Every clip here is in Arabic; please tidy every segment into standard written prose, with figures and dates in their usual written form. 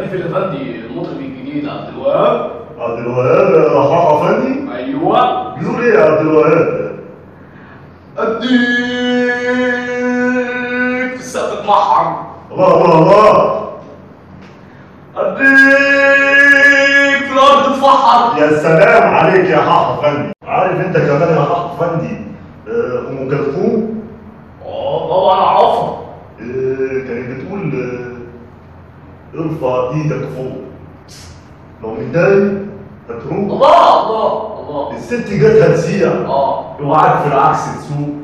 ضيف الافندي المطرب الجديد عبد الوهاب. عبد الوهاب يا حاح افندي؟ ايوه. بيقول ايه يا عبد الوهاب؟ اديك في السقف اتمحر. الله الله الله. اديك في الارض اتفحر. يا سلام عليك يا حاح افندي. عارف انت كمان يا حاح افندي ام كلثوم؟ طبعا اعرفها. كانت بتقول ارفع ايدك فوق لو متضايق هتروح. الله الله الله. الست جت هتسيع. اوعاك في العكس تسوق.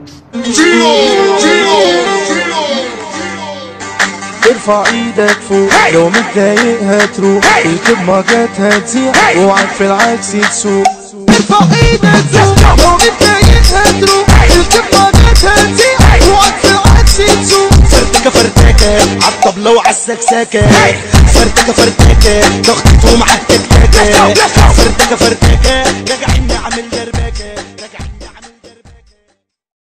ارفع ايدك فوق لو متضايق هتروح، الكلمة جت هتزيع اوعاك في العكس تسوق. ارفع ايدك فوق لو متضايق هتروح، الكلمة جت هتزيع اوعاك في العكس تسوق. فرتكة فرتكة عالطبلة وعالسكسكة، فرتكة فرتكة ضغطت ومعاك تكتكة، فرتكة فرتكة راجعين